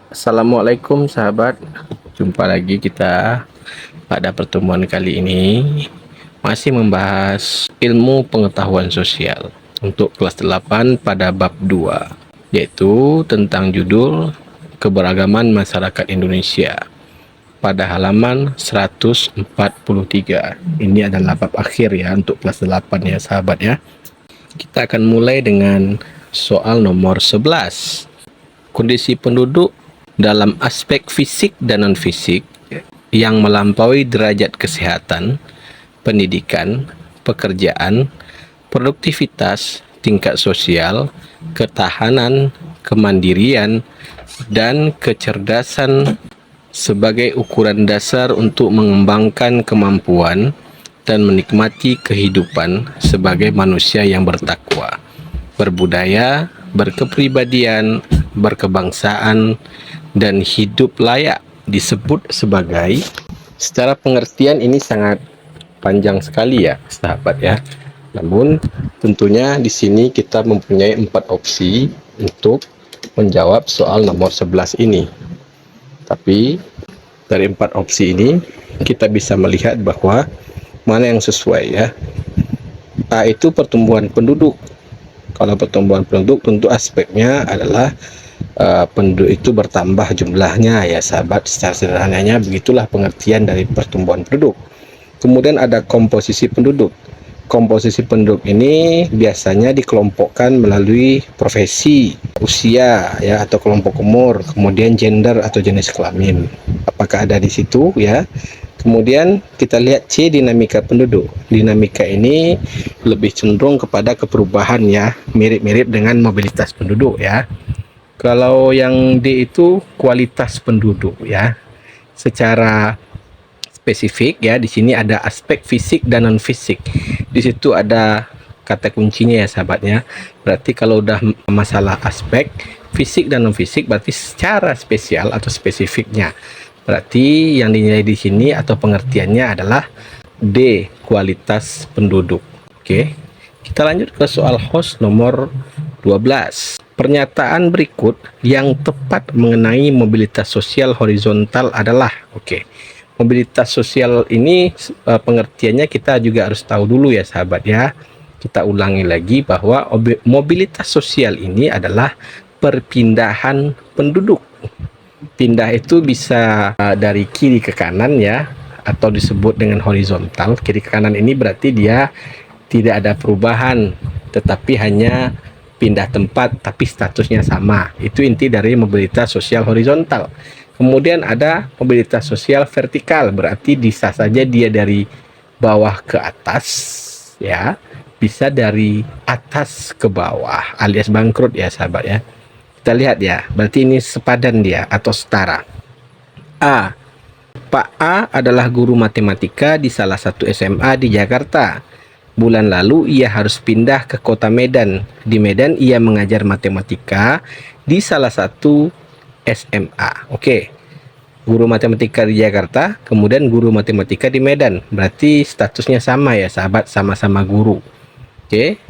Assalamualaikum sahabat, jumpa lagi kita pada pertemuan kali ini masih membahas ilmu pengetahuan sosial untuk kelas 8 pada bab 2, yaitu tentang judul keberagaman masyarakat Indonesia pada halaman 143. Ini adalah bab akhir ya untuk kelas 8 ya sahabat ya. Kita akan mulai dengan soal nomor 11. Kondisi penduduk dalam aspek fisik dan non-fisik yang melampaui derajat kesehatan, pendidikan, pekerjaan, produktivitas, tingkat sosial, ketahanan, kemandirian, dan kecerdasan sebagai ukuran dasar untuk mengembangkan kemampuan dan menikmati kehidupan sebagai manusia yang bertakwa, berbudaya, berkepribadian, berkebangsaan, dan hidup layak disebut sebagai. Secara pengertian ini sangat panjang sekali ya sahabat ya. Namun tentunya di sini kita mempunyai 4 opsi untuk menjawab soal nomor 11 ini. Tapi dari 4 opsi ini kita bisa melihat bahwa mana yang sesuai ya. A itu pertumbuhan penduduk. Kalau pertumbuhan penduduk tentu aspeknya adalah penduduk itu bertambah jumlahnya ya sahabat. Secara sederhananya begitulah pengertian dari pertumbuhan penduduk. Kemudian ada komposisi penduduk. Komposisi penduduk ini biasanya dikelompokkan melalui profesi, usia ya atau kelompok umur, kemudian gender atau jenis kelamin. Apakah ada di situ ya? Kemudian kita lihat C, dinamika penduduk. Dinamika ini lebih cenderung kepada keperubahan ya, mirip-mirip dengan mobilitas penduduk ya. Kalau yang D itu kualitas penduduk ya. Secara spesifik ya, di sini ada aspek fisik dan non fisik. Di situ ada kata kuncinya ya sahabatnya. Berarti kalau udah masalah aspek fisik dan non fisik, berarti secara spesial atau spesifiknya. Berarti yang dinilai di sini atau pengertiannya adalah D, kualitas penduduk. Oke. Kita lanjut ke soal host nomor 12. Pernyataan berikut yang tepat mengenai mobilitas sosial horizontal adalah, mobilitas sosial ini pengertiannya kita juga harus tahu dulu ya sahabat ya. Kita ulangi lagi bahwa mobilitas sosial ini adalah perpindahan penduduk. Pindah itu bisa dari kiri ke kanan ya, atau disebut dengan horizontal. Kiri ke kanan ini berarti dia tidak ada perubahan, tetapi hanya pindah tempat tapi statusnya sama. Itu inti dari mobilitas sosial horizontal. Kemudian ada mobilitas sosial vertikal, berarti bisa saja dia dari bawah ke atas ya, bisa dari atas ke bawah alias bangkrut ya sahabat ya. Kita lihat ya, berarti ini sepadan dia atau setara. A. Pak A adalah guru matematika di salah satu SMA di Jakarta. Bulan lalu ia harus pindah ke kota Medan. Di Medan ia mengajar matematika di salah satu SMA. Guru matematika di Jakarta, kemudian guru matematika di Medan. Berarti statusnya sama ya sahabat, sama-sama guru.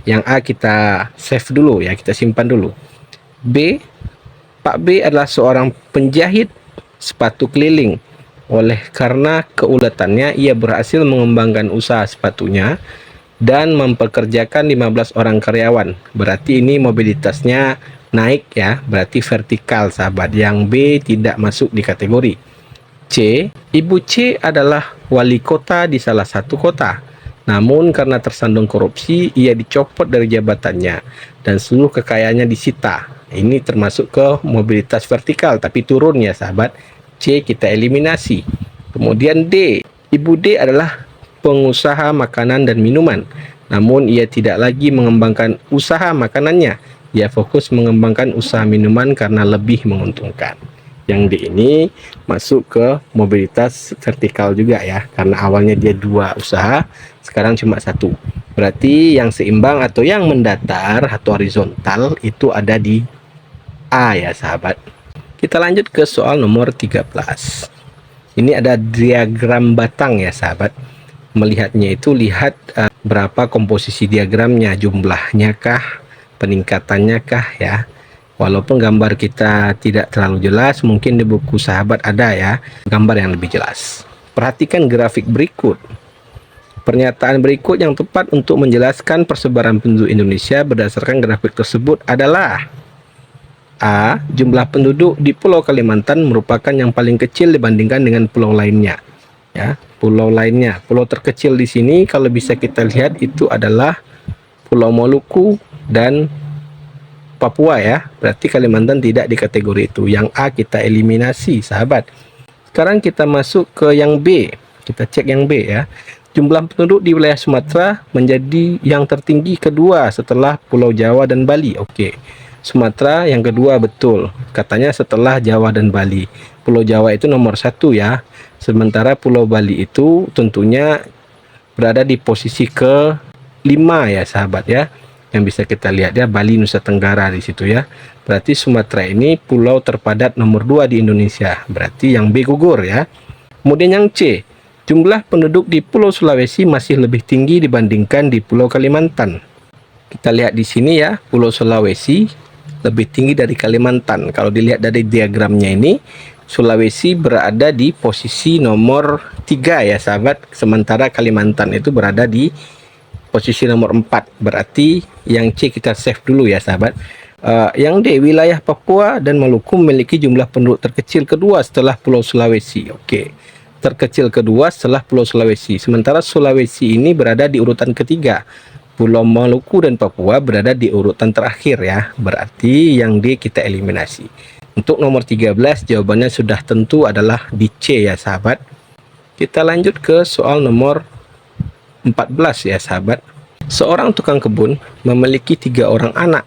Yang A kita save dulu ya, kita simpan dulu. B. Pak B adalah seorang penjahit sepatu keliling. Oleh karena keuletannya, ia berhasil mengembangkan usaha sepatunya dan mempekerjakan 15 orang karyawan. Berarti ini mobilitasnya naik ya, berarti vertikal sahabat. Yang B tidak masuk di kategori. C. Ibu C adalah wali kota di salah satu kota. Namun karena tersandung korupsi, ia dicopot dari jabatannya dan seluruh kekayaannya disita. Ini termasuk ke mobilitas vertikal, tapi turun ya sahabat. C kita eliminasi. Kemudian D. Ibu D adalah pengusaha makanan dan minuman. Namun ia tidak lagi mengembangkan usaha makanannya. Ia fokus mengembangkan usaha minuman karena lebih menguntungkan. Yang D ini masuk ke mobilitas vertikal juga ya, karena awalnya dia 2 usaha, sekarang cuma 1. Berarti yang seimbang atau yang mendatar atau horizontal itu ada di A ya sahabat. Kita lanjut ke soal nomor 13. Ini ada diagram batang ya sahabat. Melihatnya itu lihat berapa komposisi diagramnya, jumlahnya kah, peningkatannya kah ya. Walaupun gambar kita tidak terlalu jelas, mungkin di buku sahabat ada ya gambar yang lebih jelas. Perhatikan grafik berikut. Pernyataan berikut yang tepat untuk menjelaskan persebaran penduduk Indonesia berdasarkan grafik tersebut adalah: A. Jumlah penduduk di Pulau Kalimantan merupakan yang paling kecil dibandingkan dengan pulau lainnya. Ya, pulau lainnya. Pulau terkecil di sini kalau bisa kita lihat itu adalah Pulau Maluku dan Papua ya. Berarti Kalimantan tidak di kategori itu. Yang A kita eliminasi, sahabat. Sekarang kita masuk ke yang B. Kita cek yang B ya. Jumlah penduduk di wilayah Sumatera menjadi yang tertinggi kedua setelah Pulau Jawa dan Bali. Oke. Sumatera yang kedua, betul. Katanya setelah Jawa dan Bali. Pulau Jawa itu nomor 1 ya. Sementara Pulau Bali itu tentunya berada di posisi ke-5 ya sahabat ya. Yang bisa kita lihat ya, Bali Nusa Tenggara di situ ya. Berarti Sumatera ini pulau terpadat nomor 2 di Indonesia. Berarti yang B gugur ya. Kemudian yang C, jumlah penduduk di Pulau Sulawesi masih lebih tinggi dibandingkan di Pulau Kalimantan. Kita lihat di sini ya, Pulau Sulawesi lebih tinggi dari Kalimantan. Kalau dilihat dari diagramnya ini, Sulawesi berada di posisi nomor 3 ya sahabat, sementara Kalimantan itu berada di posisi nomor 4. Berarti yang C kita save dulu ya sahabat. Yang D, wilayah Papua dan Maluku memiliki jumlah penduduk terkecil kedua setelah Pulau Sulawesi. Oke, terkecil kedua setelah Pulau Sulawesi. Sementara Sulawesi ini berada di urutan ketiga. Pulau Maluku dan Papua berada di urutan terakhir ya. Berarti yang D kita eliminasi. Untuk nomor 13 jawabannya sudah tentu adalah di C ya sahabat. Kita lanjut ke soal nomor 14 ya sahabat. Seorang tukang kebun memiliki 3 orang anak.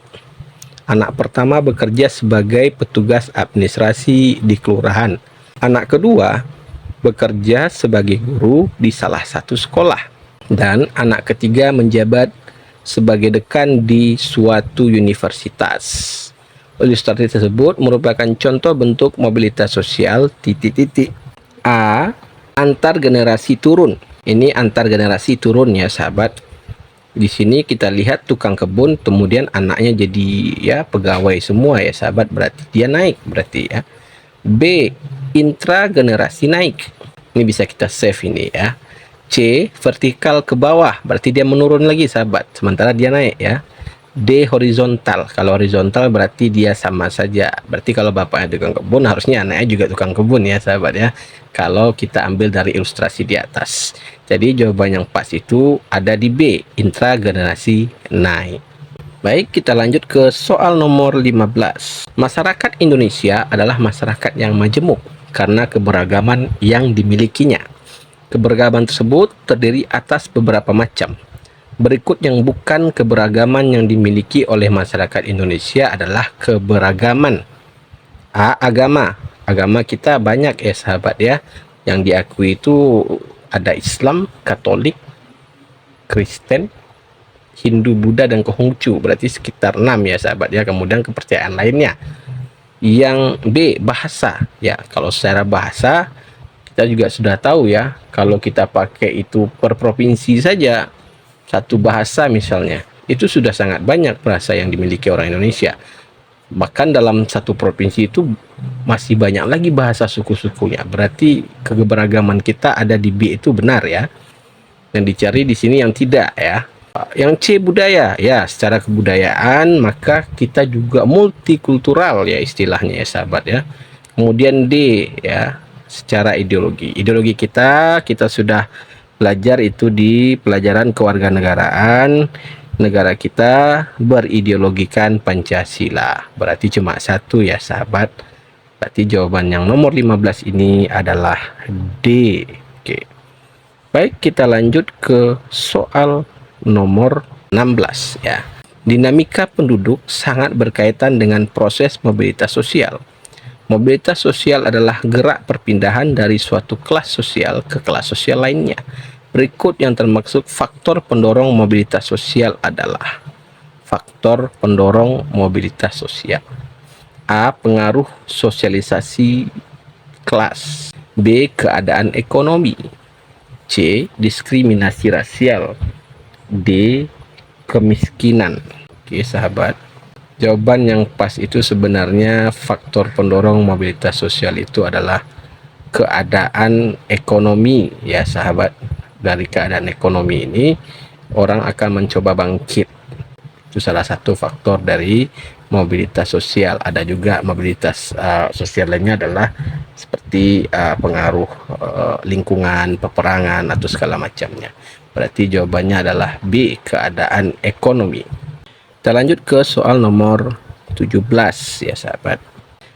Anak pertama bekerja sebagai petugas administrasi di kelurahan. Anak kedua bekerja sebagai guru di salah satu sekolah. Dan anak ketiga menjabat sebagai dekan di suatu universitas. Ilustrasi tersebut merupakan contoh bentuk mobilitas sosial A. Antar generasi turun. Ini antar generasi turun ya sahabat. Di sini kita lihat tukang kebun, kemudian anaknya jadi ya pegawai semua ya sahabat. Berarti dia naik berarti ya. B. Intragenerasi naik. Ini bisa kita save ini ya. C. Vertikal ke bawah, berarti dia menurun lagi sahabat, sementara dia naik ya. D. Horizontal. Kalau horizontal berarti dia sama saja. Berarti kalau bapaknya tukang kebun, harusnya anaknya juga tukang kebun ya sahabat ya. Kalau kita ambil dari ilustrasi di atas. Jadi jawaban yang pas itu ada di B. Intragenerasi naik. Baik, kita lanjut ke soal nomor 15. Masyarakat Indonesia adalah masyarakat yang majemuk karena keberagaman yang dimilikinya. Keberagaman tersebut terdiri atas beberapa macam. Berikut yang bukan keberagaman yang dimiliki oleh masyarakat Indonesia adalah keberagaman. A. Agama. Agama kita banyak ya sahabat ya. Yang diakui itu ada Islam, Katolik, Kristen, Hindu, Buddha, dan Konghucu. Berarti sekitar 6 ya sahabat ya. Kemudian kepercayaan lainnya. Yang B. Bahasa. Ya, kalau secara bahasa kita juga sudah tahu ya. Kalau kita pakai itu per provinsi saja, satu bahasa misalnya, itu sudah sangat banyak bahasa yang dimiliki orang Indonesia. Bahkan dalam satu provinsi itu masih banyak lagi bahasa suku-sukunya. Berarti keberagaman kita ada di B itu benar ya. Yang dicari di sini yang tidak ya. Yang C. Budaya. Ya, secara kebudayaan maka kita juga multikultural ya istilahnya ya sahabat ya. Kemudian D ya, secara ideologi. Ideologi kita sudah belajar itu di pelajaran kewarganegaraan. Negara kita berideologikan Pancasila. Berarti cuma satu ya sahabat. Berarti jawaban yang nomor 15 ini adalah D. Oke. Baik, kita lanjut ke soal nomor 16 ya. Dinamika penduduk sangat berkaitan dengan proses mobilitas sosial. Mobilitas sosial adalah gerak perpindahan dari suatu kelas sosial ke kelas sosial lainnya. Berikut yang termasuk faktor pendorong mobilitas sosial adalah faktor pendorong mobilitas sosial. A. Pengaruh sosialisasi kelas. B. Keadaan ekonomi. C. Diskriminasi rasial. D. Kemiskinan. Oke sahabat, Jawaban yang pas itu sebenarnya faktor pendorong mobilitas sosial itu adalah keadaan ekonomi ya sahabat. Dari keadaan ekonomi ini orang akan mencoba bangkit. Itu salah satu faktor dari mobilitas sosial. Ada juga mobilitas sosial lainnya adalah seperti pengaruh lingkungan, peperangan atau segala macamnya. Berarti jawabannya adalah B, keadaan ekonomi. Kita lanjut ke soal nomor 17 ya sahabat.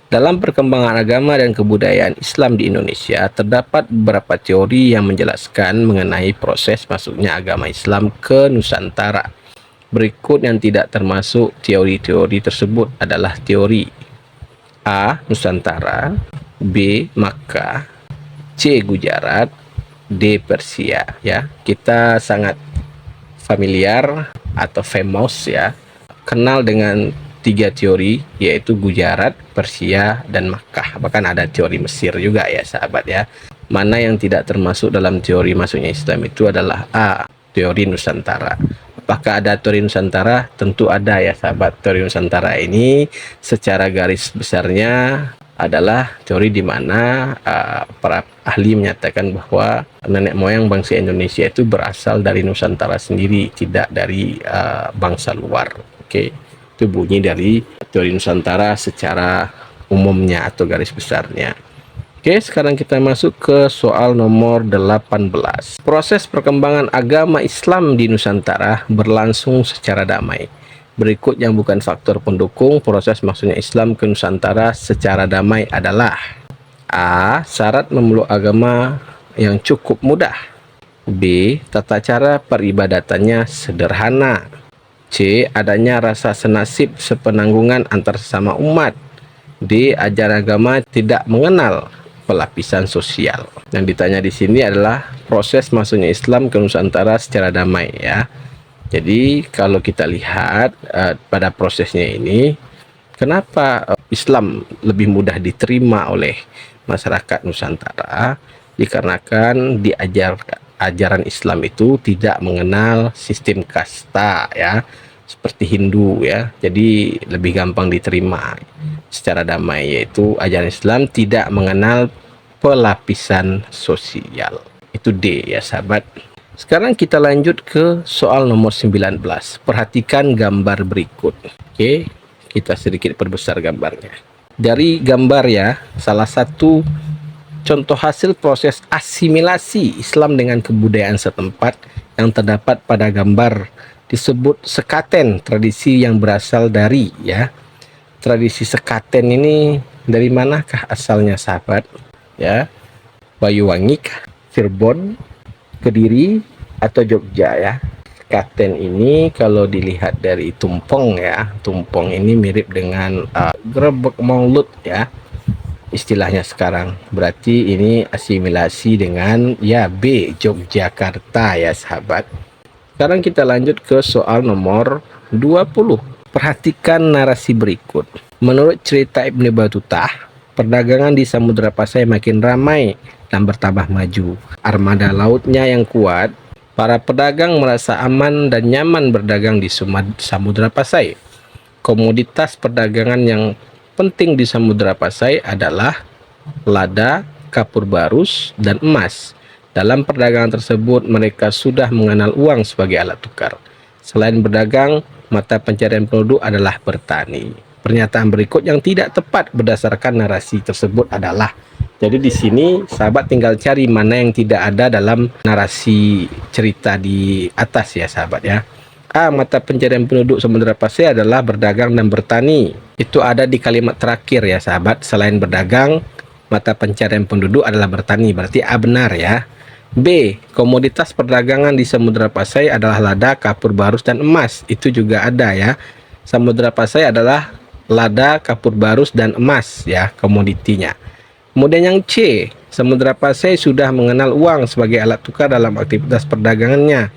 Dalam perkembangan agama dan kebudayaan Islam di Indonesia, terdapat beberapa teori yang menjelaskan mengenai proses masuknya agama Islam ke Nusantara. Berikut yang tidak termasuk teori-teori tersebut adalah teori A. Nusantara, B. Makkah, C. Gujarat, D. Persia. Ya, kita sangat familiar atau famous ya, kenal dengan tiga teori, yaitu Gujarat, Persia, dan Makkah. Bahkan ada teori Mesir juga ya sahabat ya. Mana yang tidak termasuk dalam teori masuknya Islam itu adalah A, teori Nusantara. Apakah ada teori Nusantara? Tentu ada ya sahabat. Teori Nusantara ini secara garis besarnya adalah teori di mana para ahli menyatakan bahwa nenek moyang bangsa Indonesia itu berasal dari Nusantara sendiri, tidak dari bangsa luar. Oke. Itu bunyi dari teori Nusantara secara umumnya atau garis besarnya. Oke, sekarang kita masuk ke soal nomor 18. Proses perkembangan agama Islam di Nusantara berlangsung secara damai. Berikut yang bukan faktor pendukung proses masuknya Islam ke Nusantara secara damai adalah A. Syarat memeluk agama yang cukup mudah. B. Tata cara peribadatannya sederhana. C. Adanya rasa senasib sepenanggungan antar sesama umat. D. Ajaran agama tidak mengenal pelapisan sosial. Yang ditanya di sini adalah proses masuknya Islam ke Nusantara secara damai ya. Jadi kalau kita lihat pada prosesnya ini, kenapa Islam lebih mudah diterima oleh masyarakat Nusantara? Dikarenakan ajaran Islam itu tidak mengenal sistem kasta ya, seperti Hindu ya. Jadi lebih gampang diterima secara damai, yaitu ajaran Islam tidak mengenal pelapisan sosial. Itu D ya sahabat. Sekarang kita lanjut ke soal nomor 19. Perhatikan gambar berikut. Oke, kita sedikit perbesar gambarnya. Dari gambar ya, salah satu contoh hasil proses asimilasi Islam dengan kebudayaan setempat yang terdapat pada gambar disebut sekaten, tradisi yang berasal dari ya. Tradisi sekaten ini dari manakah asalnya sahabat? Ya, Banyuwangi, Cirebon, Kediri, atau Jogja ya. Sekaten ini kalau dilihat dari tumpeng ya, tumpeng ini mirip dengan grebek maulud ya, istilahnya sekarang. Berarti ini asimilasi dengan ya B, Yogyakarta ya sahabat. Sekarang kita lanjut ke soal nomor 20. Perhatikan narasi berikut. Menurut cerita Ibnu Battuta, perdagangan di Samudra Pasai makin ramai dan bertambah maju. Armada lautnya yang kuat, para pedagang merasa aman dan nyaman berdagang di Samudra Pasai. Komoditas perdagangan yang penting di Samudra Pasai adalah lada, kapur barus, dan emas. Dalam perdagangan tersebut, mereka sudah mengenal uang sebagai alat tukar. Selain berdagang, mata pencarian produk adalah bertani. Pernyataan berikut yang tidak tepat berdasarkan narasi tersebut adalah, jadi di sini sahabat tinggal cari mana yang tidak ada dalam narasi cerita di atas ya sahabat ya. A. Mata pencarian penduduk Samudra Pasai adalah berdagang dan bertani. Itu ada di kalimat terakhir ya sahabat. Selain berdagang, mata pencarian penduduk adalah bertani. Berarti A benar ya. B. Komoditas perdagangan di Samudra Pasai adalah lada, kapur barus, dan emas. Itu juga ada ya. Samudra Pasai adalah lada, kapur barus, dan emas ya komoditinya. Kemudian yang C. Samudra Pasai sudah mengenal uang sebagai alat tukar dalam aktivitas perdagangannya.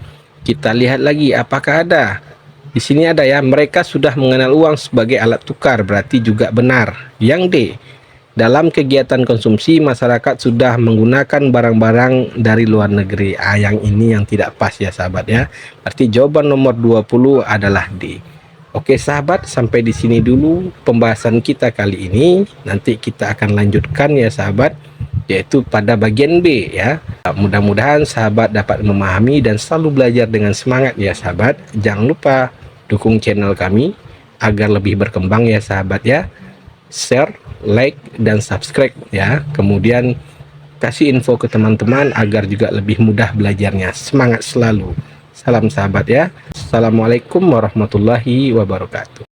Kita lihat lagi apakah ada. Di sini ada ya, mereka sudah mengenal uang sebagai alat tukar, berarti juga benar. Yang D. Dalam kegiatan konsumsi, masyarakat sudah menggunakan barang-barang dari luar negeri. Yang ini yang tidak pas ya sahabat ya. Berarti jawaban nomor 20 adalah D. Oke sahabat, sampai di sini dulu pembahasan kita kali ini. Nanti kita akan lanjutkan ya sahabat, yaitu pada bagian B ya. Mudah-mudahan sahabat dapat memahami dan selalu belajar dengan semangat ya sahabat. Jangan lupa dukung channel kami agar lebih berkembang ya sahabat ya. Share, like, dan subscribe ya. Kemudian kasih info ke teman-teman agar juga lebih mudah belajarnya. Semangat selalu. Salam sahabat ya. Assalamualaikum warahmatullahi wabarakatuh.